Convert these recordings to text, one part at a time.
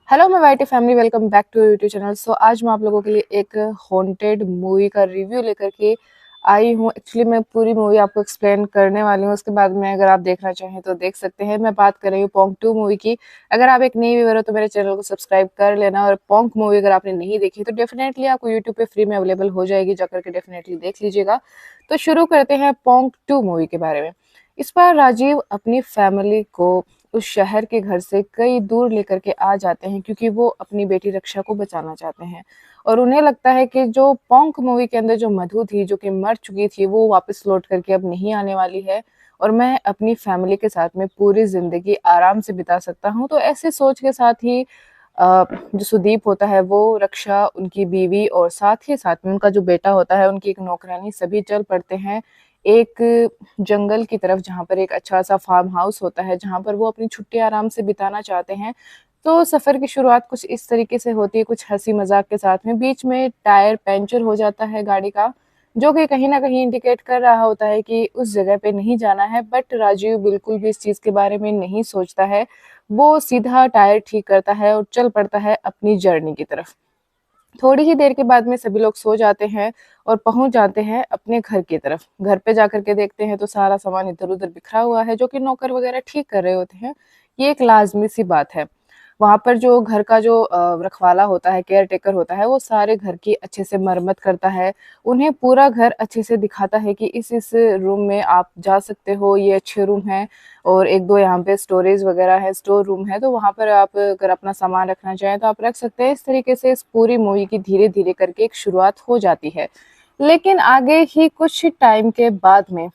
Hello मैं YT family, welcome back to YouTube channel. आज मैं आप लोगों के लिए एक हॉन्टेड मूवी का रिव्यू लेकर के आई हूँ। एक्चुअली मैं पूरी मूवी आपको एक्सप्लेन करने वाली हूँ, उसके बाद में अगर आप देखना चाहें तो देख सकते हैं। मैं बात कर रही हूँ पोंक 2 मूवी की। अगर आप एक नई व्यूअर हो तो मेरे चैनल को सब्सक्राइब कर लेना, और पोंक मूवी अगर आपने नहीं देखी तो डेफिनेटली आपको यूट्यूब पे फ्री में अवेलेबल हो जाएगी, जाकर के डेफिनेटली देख लीजिएगा। तो शुरू करते हैं पोंक 2 मूवी के बारे में। इस बार राजीव अपनी फैमिली को उस शहर के घर से कई दूर लेकर के आ जाते हैं, क्योंकि वो अपनी बेटी रक्षा को बचाना चाहते हैं। और उन्हें लगता है कि जो पोंक मूवी के अंदर जो मधु थी, जो कि मर चुकी थी, वो वापस लौट करके अब नहीं आने वाली है, और मैं अपनी फैमिली के साथ में पूरी जिंदगी आराम से बिता सकता हूँ। तो ऐसे सोच के साथ ही जो सुदीप होता है, वो रक्षा, उनकी बीवी और साथ ही साथ में उनका जो बेटा होता है, उनकी एक नौकरानी, सभी चल पड़ते हैं एक जंगल की तरफ, जहाँ पर एक अच्छा सा फार्म हाउस होता है, जहाँ पर वो अपनी छुट्टी आराम से बिताना चाहते हैं। तो सफर की शुरुआत कुछ इस तरीके से होती है, कुछ हंसी मजाक के साथ में। बीच में टायर पंचर हो जाता है गाड़ी का, जो कि कहीं ना कहीं इंडिकेट कर रहा होता है कि उस जगह पे नहीं जाना है। बट राजीव बिल्कुल भी इस चीज के बारे में नहीं सोचता है। वो सीधा टायर ठीक करता है और चल पड़ता है अपनी जर्नी की तरफ। थोड़ी ही देर के बाद में सभी लोग सो जाते हैं और पहुंच जाते हैं अपने घर की तरफ। घर पे जाकर के देखते हैं तो सारा सामान इधर उधर बिखरा हुआ है, जो कि नौकर वगैरह ठीक कर रहे होते हैं। ये एक लाजमी सी बात है। वहां पर जो घर का जो रखवाला होता है, केयर टेकर होता है, वो सारे घर की अच्छे से मरम्मत करता है। उन्हें पूरा घर अच्छे से दिखाता है कि इस रूम में आप जा सकते हो, ये अच्छे रूम है, और एक दो यहाँ पे स्टोरेज वगैरह है, स्टोर रूम है, तो वहां पर आप अगर अपना सामान रखना चाहें तो आप रख सकते हैं। इस तरीके से इस पूरी मूवी की धीरे धीरे करके एक शुरुआत हो जाती है। लेकिन आगे ही कुछ टाइम के बाद में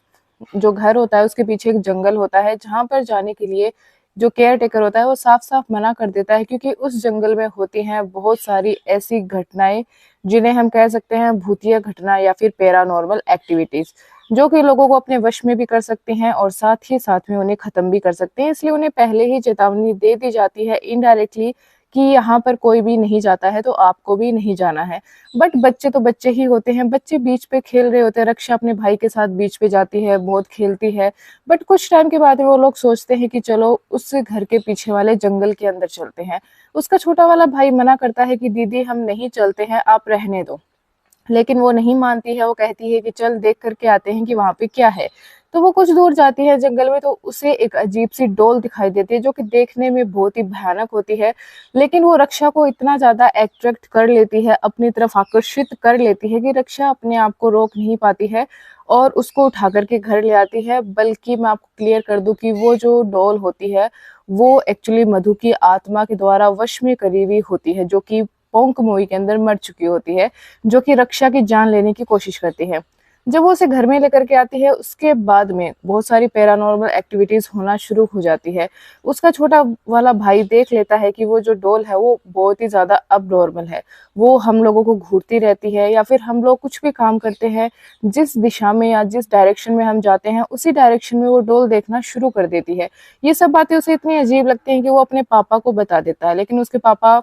जो घर होता है, उसके पीछे एक जंगल होता है, जहां पर जाने के लिए जो केयर टेकर होता है वो साफ साफ मना कर देता है, क्योंकि उस जंगल में होती हैं बहुत सारी ऐसी घटनाएं जिन्हें हम कह सकते हैं भूतिया घटना या फिर पैरानॉर्मल एक्टिविटीज, जो कि लोगों को अपने वश में भी कर सकते हैं और साथ ही साथ में उन्हें खत्म भी कर सकते हैं। इसलिए उन्हें पहले ही चेतावनी दे दी जाती है इनडायरेक्टली कि यहाँ पर कोई भी नहीं जाता है, तो आपको भी नहीं जाना है। बट बच्चे तो बच्चे ही होते हैं, बच्चे बीच पे खेल रहे होते हैं। रक्षा अपने भाई के साथ बीच पे जाती है, बहुत खेलती है। बट कुछ टाइम के बाद में वो लोग सोचते हैं कि चलो उस घर के पीछे वाले जंगल के अंदर चलते हैं। उसका छोटा वाला भाई मना करता है कि दीदी हम नहीं चलते हैं, आप रहने दो। लेकिन वो नहीं मानती है, वो कहती है कि चल देख करके आते हैं कि वहां पे क्या है। तो वो कुछ दूर जाती है जंगल में, तो उसे एक अजीब सी डोल दिखाई देती है, जो कि देखने में बहुत ही भयानक होती है। लेकिन वो रक्षा को इतना ज्यादा अट्रैक्ट कर लेती है, अपनी तरफ आकर्षित कर लेती है, कि रक्षा अपने आप को रोक नहीं पाती है और उसको उठा करके घर ले आती है। बल्कि मैं आपको क्लियर कर दूं कि वो जो डॉल होती है, वो एक्चुअली मधु की आत्मा के द्वारा वश में करी हुई होती है, जो कि पोंक मूवी के अंदर मर चुकी होती है, जो कि रक्षा की जान लेने की कोशिश करती है। जब वो उसे घर में लेकर के आती है, उसके बाद में बहुत सारी पैरानॉर्मल एक्टिविटीज होना शुरू हो जाती है। उसका छोटा वाला भाई देख लेता है कि वो जो डॉल है वो बहुत ही ज्यादा अब नॉर्मल है। वो हम लोगों को घूरती रहती है, या फिर हम लोग कुछ भी काम करते हैं, जिस दिशा में या जिस डायरेक्शन में हम जाते हैं, उसी डायरेक्शन में वो डॉल देखना शुरू कर देती है। ये सब बातें उसे इतनी अजीब लगती हैं कि वो अपने पापा को बता देता है। लेकिन उसके पापा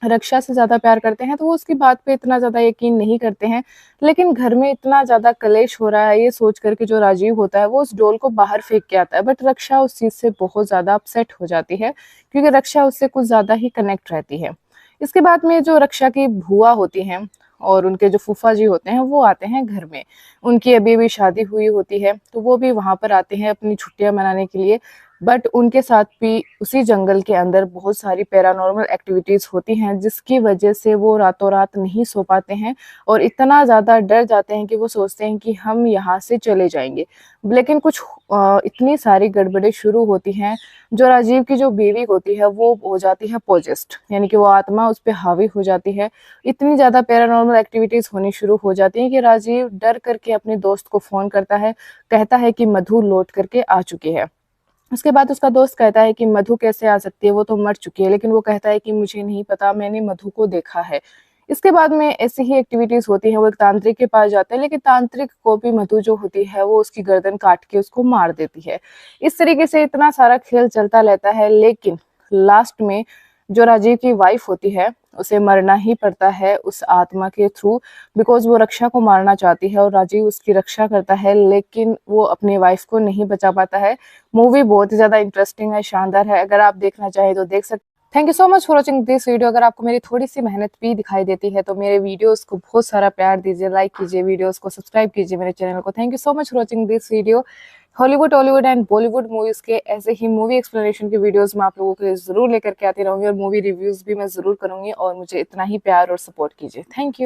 रक्षा से ज्यादा प्यार करते हैं, तो वो उसकी बात पे इतना ज्यादा यकीन नहीं करते हैं। लेकिन घर में इतना ज्यादा कलेश हो रहा है, ये सोच करके जो राजीव होता है वो उस डोल को बाहर फेंक के आता है। बट रक्षा उस चीज से बहुत ज्यादा अपसेट हो जाती है, क्योंकि रक्षा उससे कुछ ज्यादा ही कनेक्ट रहती है। इसके बाद में जो रक्षा की भुआ होती हैं और उनके जो फूफा जी होते हैं, वो आते हैं घर में। उनकी अभी अभी शादी हुई होती है, तो वो भी वहां पर आते हैं अपनी छुट्टियां मनाने के लिए। बट उनके साथ भी उसी जंगल के अंदर बहुत सारी पैरानॉर्मल एक्टिविटीज होती हैं, जिसकी वजह से वो रातों रात नहीं सो पाते हैं और इतना ज्यादा डर जाते हैं कि वो सोचते हैं कि हम यहाँ से चले जाएंगे। लेकिन कुछ इतनी सारी गड़बड़े शुरू होती हैं। जो राजीव की जो बीवी होती है वो हो जाती है पोजेस्ट, यानी कि वो आत्मा उस पर हावी हो जाती है। इतनी ज्यादा पैरानॉर्मल एक्टिविटीज होनी शुरू हो जाती हैं कि राजीव डर करके अपने दोस्त को फोन करता है, कहता है कि मधु लौट करके आ चुकी है। उसके बाद उसका दोस्त कहता है कि मधु कैसे आ सकती है, वो तो मर चुकी है। लेकिन वो कहता है कि मुझे नहीं पता, मैंने मधु को देखा है। इसके बाद में ऐसी ही एक्टिविटीज होती हैं। वो एक तांत्रिक के पास जाते हैं, लेकिन तांत्रिक को भी मधु जो होती है वो उसकी गर्दन काट के उसको मार देती है। इस तरीके से इतना सारा खेल चलता रहता है। लेकिन लास्ट में जो राजीव की वाइफ होती है, उसे मरना ही पड़ता है उस आत्मा के थ्रू, बिकॉज वो रक्षा को मारना चाहती है और राजीव उसकी रक्षा करता है, लेकिन वो अपनी वाइफ को नहीं बचा पाता है। मूवी बहुत ही ज्यादा इंटरेस्टिंग है, शानदार है। अगर आप देखना चाहें तो देख सकते thank you so much for watching this video. अगर आपको मेरी थोड़ी सी मेहनत भी दिखाई देती है तो मेरे वीडियोस को बहुत सारा प्यार दीजिए, लाइक कीजिए, वीडियोस को सब्सक्राइब कीजिए मेरे चैनल को। Thank you so much for watching this video. Hollywood, Tollywood and Bollywood movies के ऐसे ही मूवी एक्सप्लेनेशन के वीडियोस मैं आप लोगों के लिए जरूर लेकर के आती रहूंगी और मूवी रिव्यूज भी मैं जरूर करूंगी। और मुझे इतना ही प्यार और सपोर्ट कीजिए। Thank you.